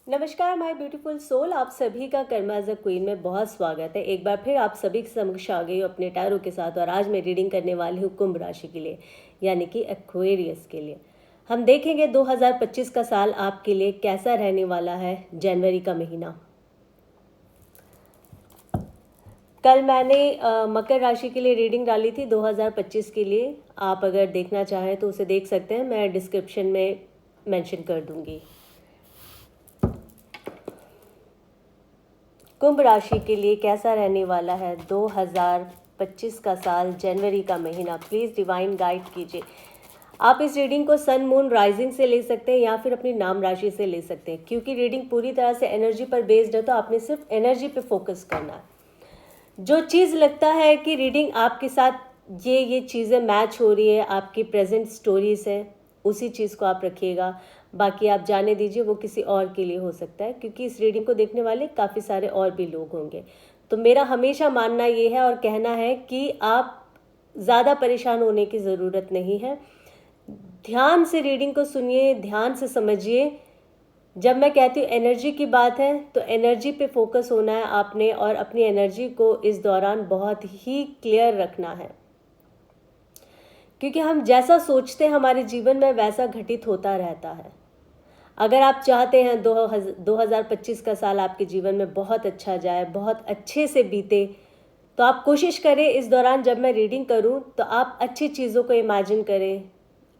नमस्कार my beautiful soul, आप सभी का कर्मा एज अ क्वीन में बहुत स्वागत है। एक बार फिर आप सभी के समक्ष आ गई हूँ अपने टैरो के साथ। और आज मैं रीडिंग करने वाली हूँ कुंभ राशि के लिए, यानी कि एक्वेरियस के लिए। हम देखेंगे 2025 का साल आपके लिए कैसा रहने वाला है। जनवरी का महीना, कल मैंने मकर राशि के लिए रीडिंग डाली थी 2025 के लिए। आप अगर देखना चाहें तो उसे देख सकते हैं, मैं डिस्क्रिप्शन में मेंशन कर दूंगी। कुंभ राशि के लिए कैसा रहने वाला है 2025 का साल, जनवरी का महीना। प्लीज़ डिवाइन गाइड कीजिए। आप इस रीडिंग को सन मून राइजिंग से ले सकते हैं या फिर अपनी नाम राशि से ले सकते हैं, क्योंकि रीडिंग पूरी तरह से एनर्जी पर बेस्ड है, तो आपने सिर्फ एनर्जी पे फोकस करना है। जो चीज़ लगता है कि रीडिंग आपके साथ ये चीज़ें मैच हो रही है, आपकी प्रेजेंट स्टोरीज है, उसी चीज़ को आप रखिएगा। बाकी आप जाने दीजिए, वो किसी और के लिए हो सकता है, क्योंकि इस रीडिंग को देखने वाले काफ़ी सारे और भी लोग होंगे। तो मेरा हमेशा मानना ये है और कहना है कि आप ज़्यादा परेशान होने की ज़रूरत नहीं है। ध्यान से रीडिंग को सुनिए, ध्यान से समझिए। जब मैं कहती हूँ एनर्जी की बात है, तो एनर्जी पे फोकस होना है आपने, और अपनी एनर्जी को इस दौरान बहुत ही क्लियर रखना है, क्योंकि हम जैसा सोचते हैं हमारे जीवन में वैसा घटित होता रहता है। अगर आप चाहते हैं 2025 का साल आपके जीवन में बहुत अच्छा जाए, बहुत अच्छे से बीते, तो आप कोशिश करें इस दौरान जब मैं रीडिंग करूं तो आप अच्छी चीज़ों को इमेजिन करें।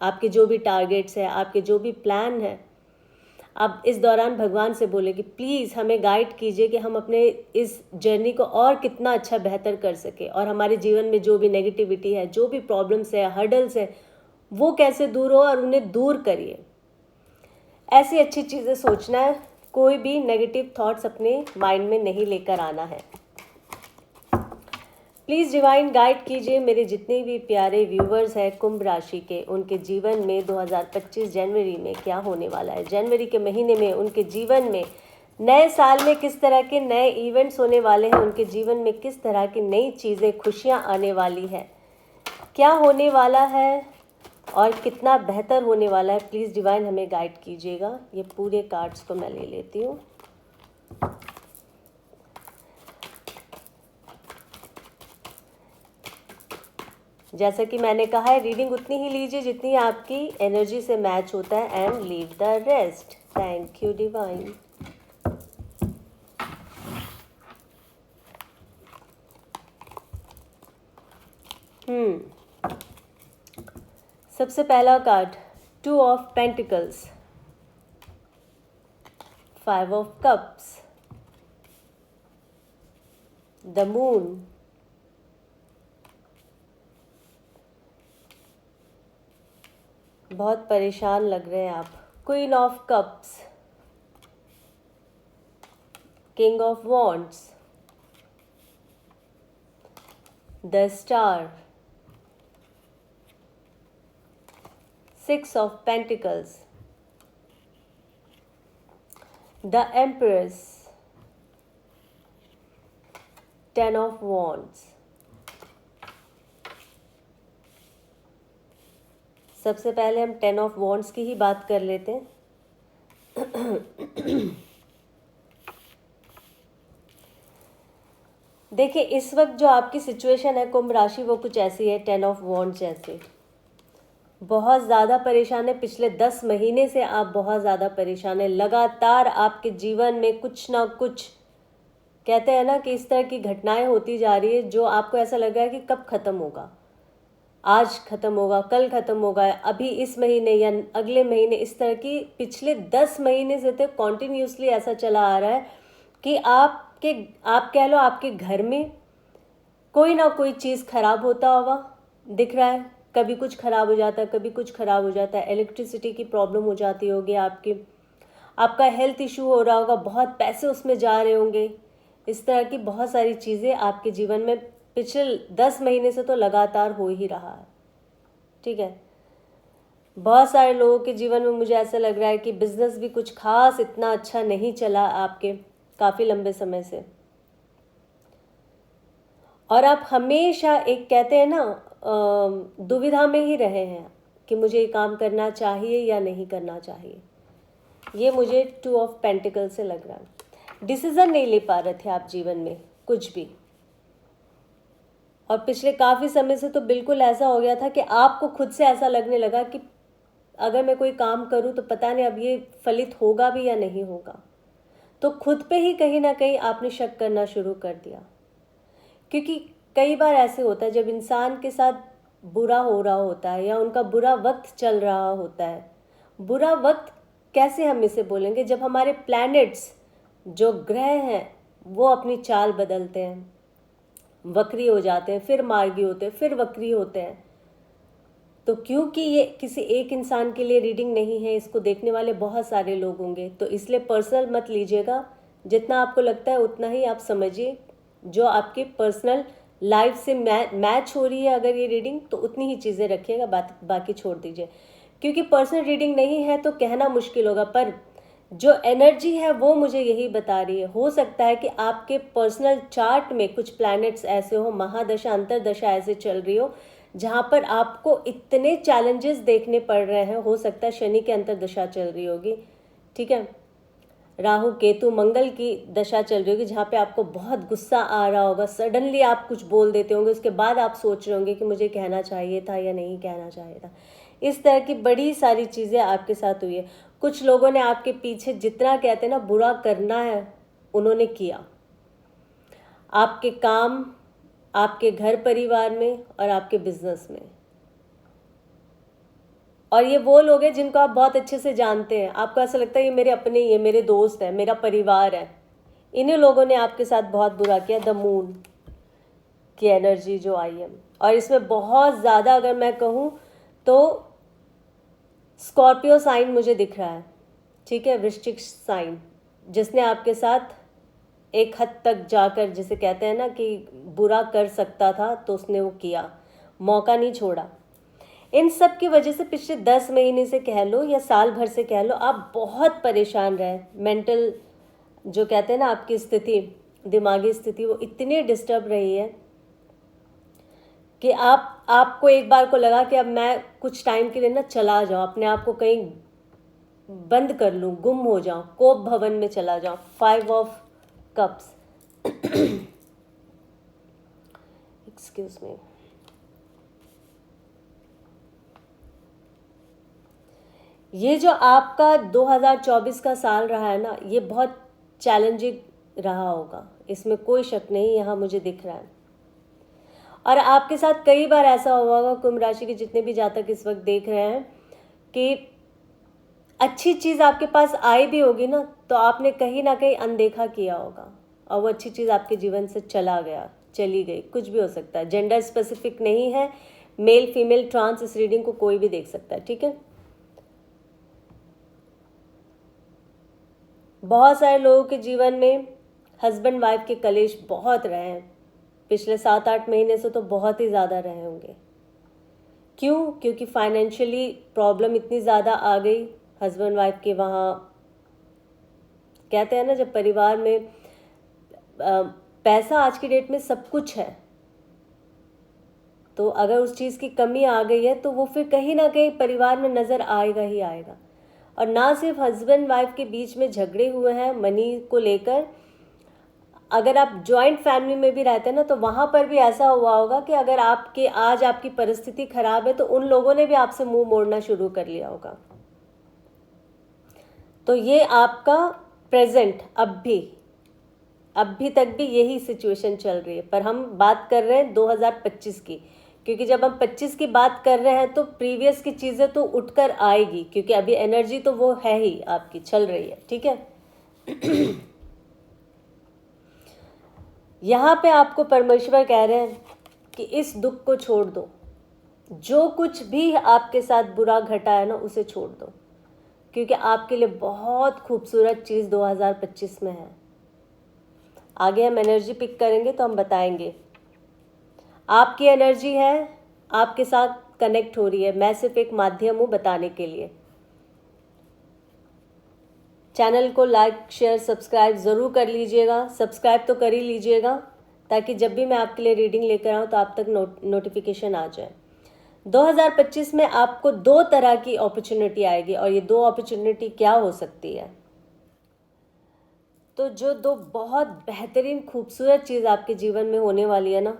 आपके जो भी टारगेट्स हैं, आपके जो भी प्लान हैं, आप इस दौरान भगवान से बोले कि प्लीज़ हमें गाइड कीजिए कि हम अपने इस जर्नी को और कितना अच्छा बेहतर कर सके, और हमारे जीवन में जो भी नेगेटिविटी है, जो भी प्रॉब्लम्स है, हर्डल्स है, वो कैसे दूर हो, और उन्हें दूर करिए। ऐसी अच्छी चीज़ें सोचना है, कोई भी नेगेटिव थॉट्स अपने माइंड में नहीं लेकर आना है। प्लीज़ डिवाइन गाइड कीजिए मेरे जितने भी प्यारे व्यूवर्स हैं कुंभ राशि के, उनके जीवन में 2025 जनवरी में क्या होने वाला है। जनवरी के महीने में उनके जीवन में, नए साल में किस तरह के नए इवेंट्स होने वाले हैं, उनके जीवन में किस तरह की नई चीज़ें, खुशियाँ आने वाली है, क्या होने वाला है और कितना बेहतर होने वाला है। प्लीज़ डिवाइन हमें गाइड कीजिएगा। ये पूरे कार्ड्स को मैं ले लेती हूँ। जैसा कि मैंने कहा है, रीडिंग उतनी ही लीजिए जितनी आपकी एनर्जी से मैच होता है, and leave the rest. Thank you divine. सबसे पहला card, 2 of pentacles, 5 of cups, the moon, बहुत परेशान लग रहे हैं आप, queen of cups, king of wands, the star, 6 of pentacles, the empress, 10 of wands. सबसे पहले हम 10 ऑफ वॉन्ड्स की ही बात कर लेते हैं। देखिए, इस वक्त जो आपकी सिचुएशन है कुंभ राशि, वो कुछ ऐसी है, 10 ऑफ वॉन्ड्स जैसे। बहुत ज़्यादा परेशान है, पिछले 10 महीने से आप बहुत ज़्यादा परेशान है। लगातार आपके जीवन में कुछ ना कुछ, कहते हैं ना कि इस तरह की घटनाएं होती जा रही है जो आपको ऐसा लग रहा है कि कब ख़त्म होगा, आज ख़त्म होगा, कल ख़त्म होगा, अभी इस महीने या अगले महीने। इस तरह की पिछले 10 महीने से तो कॉन्टिन्यूसली ऐसा चला आ रहा है कि आप कह लो आपके घर में कोई ना कोई चीज़ खराब होता हुआ दिख रहा है। कभी कुछ खराब हो जाता है, कभी कुछ खराब हो जाता है। इलेक्ट्रिसिटी की प्रॉब्लम हो जाती होगी आपकी, आपका हेल्थ इशू हो रहा होगा, बहुत पैसे उसमें जा रहे होंगे। इस तरह की बहुत सारी चीज़ें आपके जीवन में पिछले 10 महीने से तो लगातार हो ही रहा है। ठीक है, बहुत सारे लोगों के जीवन में मुझे ऐसा लग रहा है कि बिजनेस भी कुछ खास इतना अच्छा नहीं चला आपके काफ़ी लंबे समय से, और आप हमेशा एक कहते हैं ना दुविधा में ही रहे हैं कि मुझे ये काम करना चाहिए या नहीं करना चाहिए। ये मुझे 2 ऑफ पेंटिकल से लग रहा है। डिसीजन नहीं ले पा रहे थे आप जीवन में कुछ भी, और पिछले काफ़ी समय से तो बिल्कुल ऐसा हो गया था कि आपको खुद से ऐसा लगने लगा कि अगर मैं कोई काम करूं तो पता नहीं अब ये फलित होगा भी या नहीं होगा। तो खुद पे ही कहीं ना कहीं आपने शक करना शुरू कर दिया, क्योंकि कई बार ऐसे होता है जब इंसान के साथ बुरा हो रहा होता है या उनका बुरा वक्त चल रहा होता है। बुरा वक्त कैसे हम इसे बोलेंगे, जब हमारे प्लैनेट्स जो ग्रह हैं वो अपनी चाल बदलते हैं, वक्री हो जाते हैं, फिर मार्गी होते हैं, फिर वक्री होते हैं। तो क्योंकि ये किसी एक इंसान के लिए रीडिंग नहीं है, इसको देखने वाले बहुत सारे लोग होंगे, तो इसलिए पर्सनल मत लीजिएगा। जितना आपको लगता है उतना ही आप समझिए। जो आपके पर्सनल लाइफ से मैच हो रही है अगर ये रीडिंग, तो उतनी ही चीज़ें रखिएगा, बाकी छोड़ दीजिए। क्योंकि पर्सनल रीडिंग नहीं है तो कहना मुश्किल होगा, पर जो एनर्जी है वो मुझे यही बता रही है। हो सकता है कि आपके पर्सनल चार्ट में कुछ प्लैनेट्स ऐसे हो, महादशा अंतरदशा ऐसे चल रही हो जहाँ पर आपको इतने चैलेंजेस देखने पड़ रहे हैं। हो सकता है शनि की अंतरदशा चल रही होगी, ठीक है, राहु केतु मंगल की दशा चल रही होगी, जहाँ पे आपको बहुत गुस्सा आ रहा होगा, सडनली आप कुछ बोल देते होंगे, उसके बाद आप सोच रहे होंगे कि मुझे कहना चाहिए था या नहीं कहना चाहिए था। इस तरह की बड़ी सारी चीज़ें आपके साथ हुई है। कुछ लोगों ने आपके पीछे जितना कहते हैं ना बुरा करना है उन्होंने किया, आपके काम, आपके घर परिवार में और आपके बिजनेस में। और ये वो लोग हैं जिनको आप बहुत अच्छे से जानते हैं, आपको ऐसा लगता है ये मेरे अपने ही है, मेरे दोस्त है, मेरा परिवार है। इन्हीं लोगों ने आपके साथ बहुत बुरा किया। द मून की एनर्जी जो आई है, और इसमें बहुत ज़्यादा अगर मैं कहूँ तो स्कॉर्पियो साइन मुझे दिख रहा है, ठीक है, वृश्चिक साइन, जिसने आपके साथ एक हद तक जाकर, जिसे कहते हैं ना कि बुरा कर सकता था तो उसने वो किया, मौका नहीं छोड़ा। इन सब की वजह से पिछले 10 महीने से कह लो या साल भर से कह लो, आप बहुत परेशान रहे। मेंटल जो कहते हैं ना आपकी स्थिति, दिमागी स्थिति, वो इतनी डिस्टर्ब रही है कि आपको एक बार को लगा कि अब मैं कुछ टाइम के लिए ना चला जाऊँ, अपने आप को कहीं बंद कर लूँ, गुम हो जाऊँ, कोप भवन में चला जाऊँ। 5 ऑफ कप्स, एक्सक्यूज मी, ये जो आपका 2024 का साल रहा है ना, ये बहुत चैलेंजिंग रहा होगा, इसमें कोई शक नहीं, यहाँ मुझे दिख रहा है। और आपके साथ कई बार ऐसा हुआ होगा, कुंभ राशि के जितने भी जातक इस वक्त देख रहे हैं, कि अच्छी चीज़ आपके पास आई भी होगी ना तो आपने कहीं ना कहीं अनदेखा किया होगा, और वो अच्छी चीज़ आपके जीवन से चला गया, चली गई, कुछ भी हो सकता है। जेंडर स्पेसिफिक नहीं है, मेल फीमेल ट्रांस, इस रीडिंग को कोई भी देख सकता है, ठीक है। बहुत सारे लोगों के जीवन में हस्बैंड वाइफ के कलेश बहुत रहे हैं, पिछले 7-8 महीने से तो बहुत ही ज़्यादा रहे होंगे। क्यों? क्योंकि फाइनेंशियली प्रॉब्लम इतनी ज़्यादा आ गई हस्बैंड वाइफ के वहाँ। कहते हैं ना जब परिवार में पैसा आज की डेट में सब कुछ है, तो अगर उस चीज़ की कमी आ गई है तो वो फिर कहीं ना कहीं परिवार में नज़र आएगा ही आएगा। और ना सिर्फ हस्बैंड वाइफ के बीच में झगड़े हुए हैं मनी को लेकर, अगर आप जॉइंट फैमिली में भी रहते हैं ना तो वहाँ पर भी ऐसा हुआ होगा कि अगर आज आपकी परिस्थिति खराब है तो उन लोगों ने भी आपसे मुंह मोड़ना शुरू कर लिया होगा। तो ये आपका प्रेजेंट अभी तक भी यही सिचुएशन चल रही है, पर हम बात कर रहे हैं 2025 की, क्योंकि जब हम 25 की बात कर रहे हैं तो प्रीवियस की चीज़ें तो उठकर आएगी, क्योंकि अभी एनर्जी तो वो है ही आपकी चल रही है, ठीक है। यहाँ पे आपको परमेश्वर कह रहे हैं कि इस दुख को छोड़ दो, जो कुछ भी आपके साथ बुरा घटा है ना उसे छोड़ दो, क्योंकि आपके लिए बहुत खूबसूरत चीज़ 2025 में है। आगे हम एनर्जी पिक करेंगे तो हम बताएंगे। आपकी एनर्जी है, आपके साथ कनेक्ट हो रही है, मैं सिर्फ एक माध्यम हूँ बताने के लिए। चैनल को लाइक शेयर सब्सक्राइब ज़रूर कर लीजिएगा, सब्सक्राइब तो कर ही लीजिएगा ताकि जब भी मैं आपके लिए रीडिंग लेकर आऊँ तो आप तक नोटिफिकेशन आ जाए। 2025 में आपको दो तरह की अपॉर्चुनिटी आएगी, और ये दो अपॉर्चुनिटी क्या हो सकती है? तो जो दो बहुत बेहतरीन खूबसूरत चीज़ आपके जीवन में होने वाली है ना,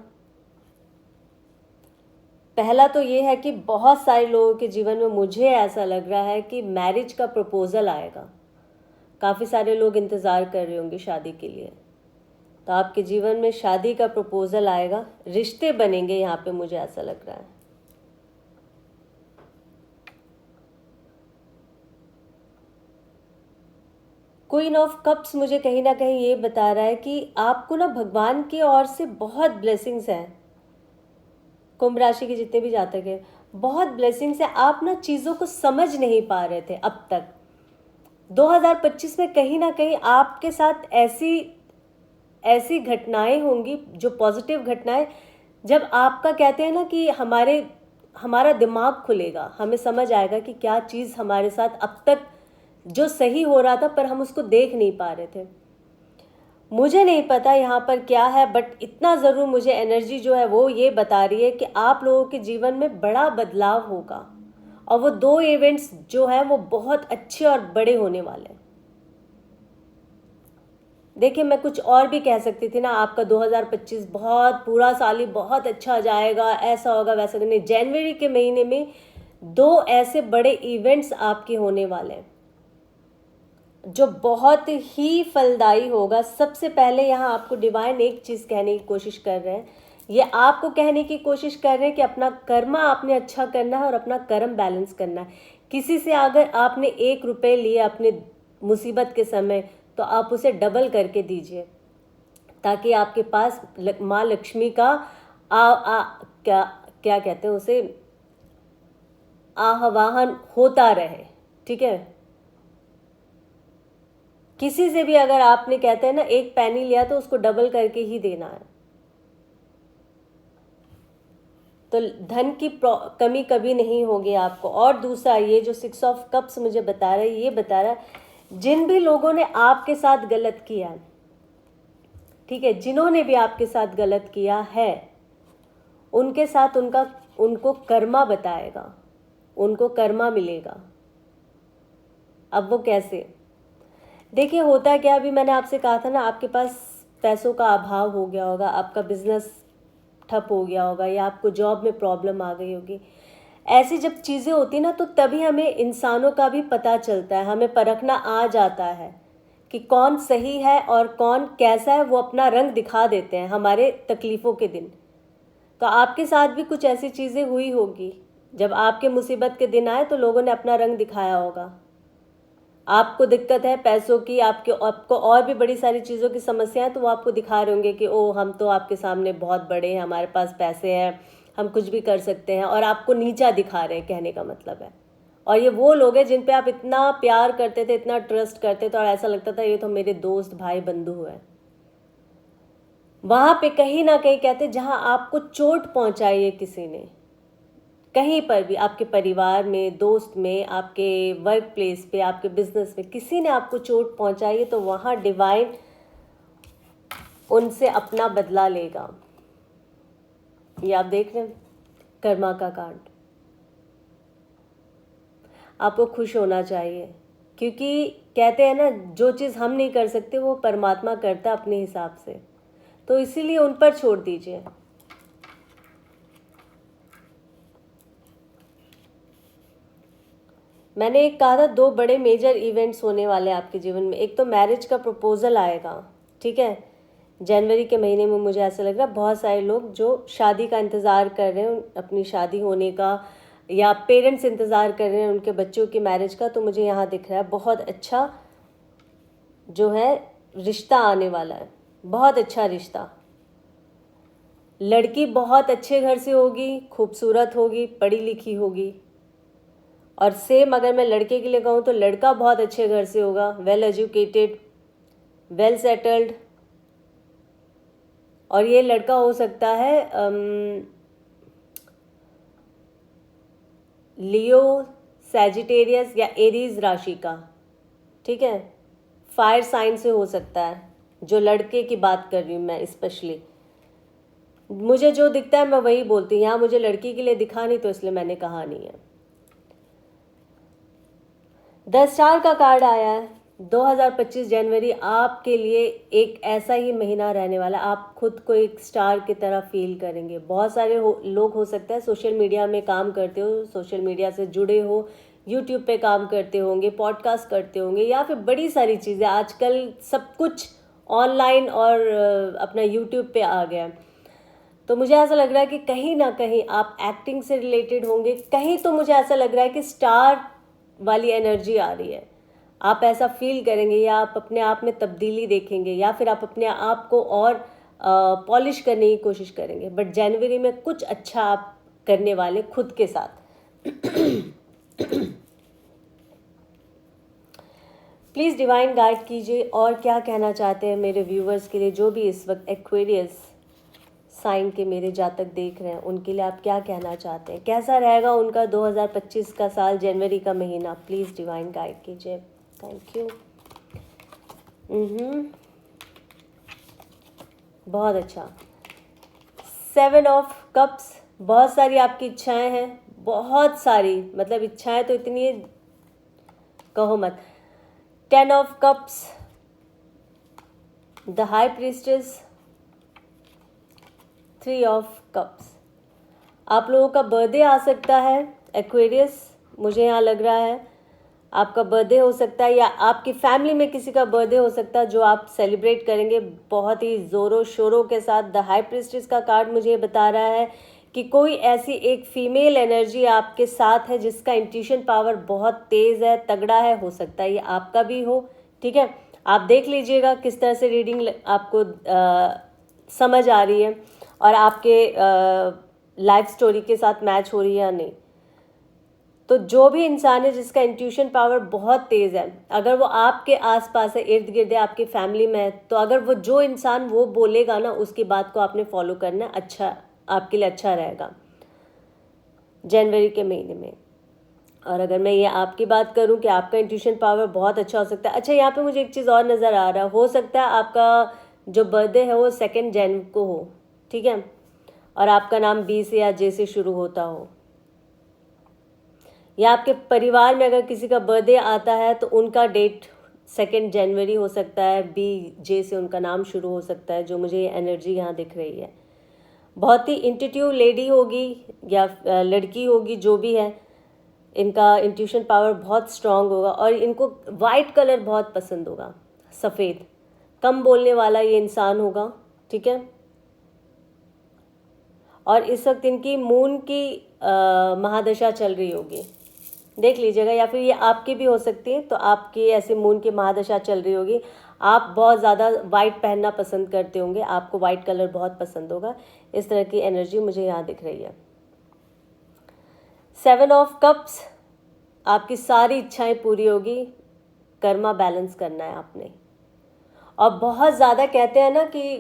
पहला तो ये है कि बहुत सारे लोगों के जीवन में मुझे ऐसा लग रहा है कि मैरिज का प्रपोजल आएगा। काफ़ी सारे लोग इंतज़ार कर रहे होंगे शादी के लिए, तो आपके जीवन में शादी का प्रपोजल आएगा, रिश्ते बनेंगे यहाँ पे, मुझे ऐसा लग रहा है। क्वीन ऑफ कप्स मुझे कहीं ना कहीं ये बता रहा है कि आपको ना भगवान की ओर से बहुत ब्लेसिंग्स हैं। कुंभ राशि के जितने भी जातक हैं, बहुत ब्लेसिंग्स है। आप ना चीज़ों को समझ नहीं पा रहे थे अब तक। 2025 में कहीं ना कहीं आपके साथ ऐसी घटनाएं होंगी जो पॉजिटिव घटनाएं, जब आपका कहते हैं ना कि हमारा दिमाग खुलेगा, हमें समझ आएगा कि क्या चीज़ हमारे साथ अब तक जो सही हो रहा था पर हम उसको देख नहीं पा रहे थे। मुझे नहीं पता यहाँ पर क्या है, बट इतना ज़रूर मुझे एनर्जी जो है वो ये बता रही है कि आप लोगों के जीवन में बड़ा बदलाव होगा, और वो दो इवेंट्स जो है वो बहुत अच्छे और बड़े होने वाले हैं। देखिए, मैं कुछ और भी कह सकती थी ना, आपका 2025 बहुत पूरा साल ही बहुत अच्छा जाएगा, ऐसा होगा वैसा नहीं। जनवरी के महीने में दो ऐसे बड़े इवेंट्स आपके होने वाले हैं जो बहुत ही फलदायी होगा। सबसे पहले यहाँ आपको डिवाइन एक चीज़ कहने की कोशिश कर रहे हैं, ये आपको कहने की कोशिश कर रहे हैं कि अपना कर्मा आपने अच्छा करना है और अपना कर्म बैलेंस करना है। किसी से अगर आपने 1 रुपये लिए अपने मुसीबत के समय, तो आप उसे डबल करके दीजिए, ताकि आपके पास माँ लक्ष्मी का क्या क्या कहते हैं उसे, आह्वान होता रहे। ठीक है, किसी से भी अगर आपने कहते हैं ना 1 पैनी लिया तो उसको डबल करके ही देना है, तो धन की कमी कभी नहीं होगी आपको। और दूसरा, ये जो 6 ऑफ कप्स मुझे बता रहा है, ये बता रहा है जिन भी लोगों ने आपके साथ गलत किया, ठीक है, जिन्होंने भी आपके साथ गलत किया है, उनके साथ उनको कर्मा बताएगा, उनको कर्मा मिलेगा। अब वो कैसे? देखिए, होता क्या, अभी मैंने आपसे कहा था ना, आपके पास पैसों का अभाव हो गया होगा, आपका बिजनेस ठप हो गया होगा, या आपको जॉब में प्रॉब्लम आ गई होगी। ऐसी जब चीज़ें होती ना, तो तभी हमें इंसानों का भी पता चलता है, हमें परखना आ जाता है कि कौन सही है और कौन कैसा है। वो अपना रंग दिखा देते हैं हमारे तकलीफ़ों के दिन। तो आपके साथ भी कुछ ऐसी चीज़ें हुई होगी, जब आपके मुसीबत के दिन आए तो लोगों ने अपना रंग दिखाया होगा। आपको दिक्कत है पैसों की, आपको और भी बड़ी सारी चीज़ों की समस्या है, तो वो आपको दिखा रहे होंगे कि ओ, हम तो आपके सामने बहुत बड़े हैं, हमारे पास पैसे हैं, हम कुछ भी कर सकते हैं, और आपको नीचा दिखा रहे हैं, कहने का मतलब है। और ये वो लोग हैं जिन पे आप इतना प्यार करते थे, इतना ट्रस्ट करते थे, और ऐसा लगता था ये तो मेरे दोस्त भाई बंधु हैं। वहाँ पे कहीं ना कहीं कहते, जहाँ आपको चोट पहुँचाई है किसी ने, कहीं पर भी, आपके परिवार में, दोस्त में, आपके वर्क प्लेस पे, आपके बिजनेस में किसी ने आपको चोट पहुंचाई है, तो वहाँ डिवाइन उनसे अपना बदला लेगा। ये आप देख रहे हैं, कर्मा का कांड। आपको खुश होना चाहिए, क्योंकि कहते हैं ना, जो चीज़ हम नहीं कर सकते वो परमात्मा करता अपने हिसाब से, तो इसीलिए उन पर छोड़ दीजिए। मैंने एक कहा था, दो बड़े मेजर इवेंट्स होने वाले हैं आपके जीवन में। एक तो मैरिज का प्रपोजल आएगा, ठीक है, जनवरी के महीने में। मुझे ऐसा लग रहा है बहुत सारे लोग जो शादी का इंतज़ार कर रहे हैं, अपनी शादी होने का, या पेरेंट्स इंतज़ार कर रहे हैं उनके बच्चों की मैरिज का, तो मुझे यहाँ दिख रहा है बहुत अच्छा जो है रिश्ता आने वाला है, बहुत अच्छा रिश्ता। लड़की बहुत अच्छे घर से होगी, खूबसूरत होगी, पढ़ी लिखी होगी। और सेम अगर मैं लड़के के लिए कहूँ तो लड़का बहुत अच्छे घर से होगा, वेल एजुकेटेड, वेल सेटल्ड। और ये लड़का हो सकता है लियो, सैजिटेरियस या एरीज राशि का, ठीक है, फायर साइन से हो सकता है, जो लड़के की बात कर रही हूँ मैं स्पेशली। मुझे जो दिखता है मैं वही बोलती हूँ, यहाँ मुझे लड़की के लिए दिखा नहीं तो इसलिए मैंने कहा नहीं है। 10 स्टार का कार्ड आया है। 2025 जनवरी आपके लिए एक ऐसा ही महीना रहने वाला, आप खुद को एक स्टार की तरह फील करेंगे। बहुत सारे लोग हो सकता है सोशल मीडिया में काम करते हो, सोशल मीडिया से जुड़े हो, यूट्यूब पे काम करते होंगे, पॉडकास्ट करते होंगे, या फिर बड़ी सारी चीज़ें आजकल सब कुछ ऑनलाइन और अपना यूट्यूब पे आ गया। तो मुझे ऐसा लग रहा है कि कहीं ना कहीं आप एक्टिंग से रिलेटेड होंगे, कहीं तो मुझे ऐसा लग रहा है कि स्टार वाली एनर्जी आ रही है, आप ऐसा फील करेंगे, या आप अपने आप में तब्दीली देखेंगे, या फिर आप अपने आप को और पॉलिश करने की कोशिश करेंगे। बट जनवरी में कुछ अच्छा आप करने वाले खुद के साथ। प्लीज़ डिवाइन गाइड कीजिए और क्या कहना चाहते हैं मेरे व्यूवर्स के लिए, जो भी इस वक्त एक्वेरियस साइन के मेरे जातक देख रहे हैं, उनके लिए आप क्या कहना चाहते हैं, कैसा रहेगा उनका 2025 का साल, जनवरी का महीना। प्लीज़ डिवाइन गाइड कीजिए। Thank you. बहुत अच्छा। 7 ऑफ कप्स, बहुत सारी आपकी इच्छाएं हैं, बहुत सारी, मतलब इच्छाएं तो इतनी कहो मत। 10 of cups, the high priestess, 3 of cups. आप लोगों का बर्थडे आ सकता है एक्वेरियस, मुझे यहाँ लग रहा है आपका बर्थडे हो सकता है, या आपकी फैमिली में किसी का बर्थडे हो सकता है जो आप सेलिब्रेट करेंगे बहुत ही ज़ोरों शोरों के साथ। द हाई प्रीस्टेस का कार्ड मुझे बता रहा है कि कोई ऐसी एक फीमेल एनर्जी आपके साथ है जिसका इंट्यूशन पावर बहुत तेज़ है, तगड़ा है, हो सकता है ये आपका भी हो। ठीक है, आप देख लीजिएगा किस तरह से रीडिंग आपको समझ आ रही है और आपके लाइफ स्टोरी के साथ मैच हो रही है या नहीं। तो जो भी इंसान है जिसका इंट्यूशन पावर बहुत तेज़ है, अगर वो आपके आसपास है, इर्द गिर्द है, आपकी फैमिली में है, तो अगर वो जो इंसान वो बोलेगा ना, उसकी बात को आपने फॉलो करना, अच्छा आपके लिए अच्छा रहेगा जनवरी के महीने में। और अगर मैं ये आपकी बात करूं कि आपका इंट्यूशन पावर बहुत अच्छा हो सकता है। अच्छा, यहाँ पे मुझे एक चीज़ और नज़र आ रहा है, हो सकता है आपका जो बर्थडे है वो 2 जनवरी को हो, ठीक है, और आपका नाम बी से या जे से शुरू होता हो, या आपके परिवार में अगर किसी का बर्थडे आता है तो उनका डेट 2 जनवरी हो सकता है, बी जे से उनका नाम शुरू हो सकता है, जो मुझे एनर्जी यहाँ दिख रही है। बहुत ही इंट्यूटिव लेडी होगी या लड़की होगी, जो भी है, इनका इंट्यूशन पावर बहुत स्ट्रांग होगा और इनको वाइट कलर बहुत पसंद होगा, सफ़ेद। कम बोलने वाला ये इंसान होगा, ठीक है। और इस वक्त इनकी मून की महादशा चल रही होगी, देख लीजिएगा, या फिर ये आपकी भी हो सकती है। तो आपकी ऐसे मून की महादशा चल रही होगी, आप बहुत ज़्यादा वाइट पहनना पसंद करते होंगे, आपको वाइट कलर बहुत पसंद होगा। इस तरह की एनर्जी मुझे यहाँ दिख रही है। 7 ऑफ कप्स, आपकी सारी इच्छाएं पूरी होगी, कर्मा बैलेंस करना है आपने। और बहुत ज़्यादा कहते हैं ना कि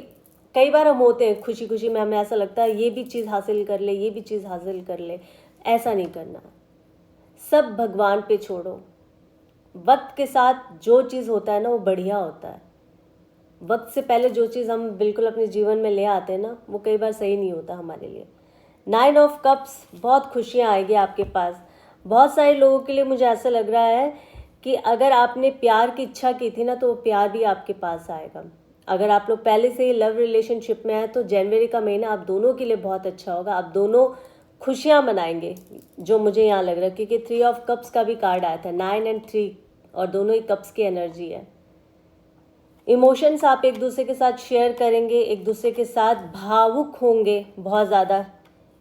कई बार हम होते हैं खुशी खुशी में, हमें ऐसा लगता है ये भी चीज़ हासिल कर ले, ये भी चीज़ हासिल कर ले, ऐसा नहीं करना। सब भगवान पे छोड़ो। वक्त के साथ जो चीज़ होता है ना वो बढ़िया होता है। वक्त से पहले जो चीज़ हम बिल्कुल अपने जीवन में ले आते हैं ना, वो कई बार सही नहीं होता हमारे लिए। 9 ऑफ कप्स, बहुत खुशियाँ आएगी आपके पास। बहुत सारे लोगों के लिए मुझे ऐसा लग रहा है कि अगर आपने प्यार की इच्छा की थी ना, तो वो प्यार भी आपके पास आएगा। अगर आप लोग पहले से ही लव रिलेशनशिप में हैं तो जनवरी का महीना आप दोनों के लिए बहुत अच्छा होगा, आप दोनों खुशियाँ मनाएंगे, जो मुझे यहाँ लग रहा है, क्योंकि 3 ऑफ कप्स का भी कार्ड आया था, 9 और 3, और दोनों ही कप्स की एनर्जी है। इमोशंस आप एक दूसरे के साथ शेयर करेंगे, एक दूसरे के साथ भावुक होंगे, बहुत ज़्यादा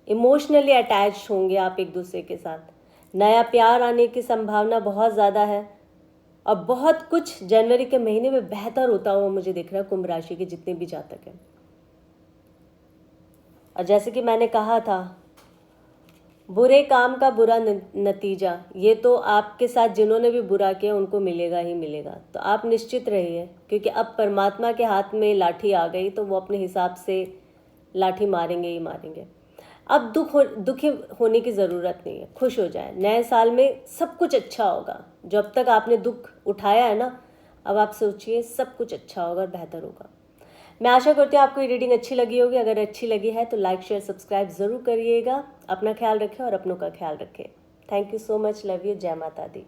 इमोशनली अटैच होंगे आप एक दूसरे के साथ। नया प्यार आने की संभावना बहुत ज़्यादा है और बहुत कुछ जनवरी के महीने में बेहतर होता हुआ मुझे दिख रहा है कुंभ राशि के जितने भी जातक हैं। और जैसे कि मैंने कहा था, बुरे काम का बुरा नतीजा, ये तो आपके साथ जिन्होंने भी बुरा किया उनको मिलेगा ही मिलेगा। तो आप निश्चित रहिए, क्योंकि अब परमात्मा के हाथ में लाठी आ गई तो वो अपने हिसाब से लाठी मारेंगे ही मारेंगे। अब दुखी होने की ज़रूरत नहीं है, खुश हो जाए। नए साल में सब कुछ अच्छा होगा। जो अब तक आपने दुख उठाया है ना, अब आप सोचिए सब कुछ अच्छा होगा और बेहतर होगा। मैं आशा करती हूँ आपको ये रीडिंग अच्छी लगी होगी। अगर अच्छी लगी है तो लाइक शेयर सब्सक्राइब ज़रूर करिएगा। अपना ख्याल रखें और अपनों का ख्याल रखें। Thank you so much. Love you. जय माता दी।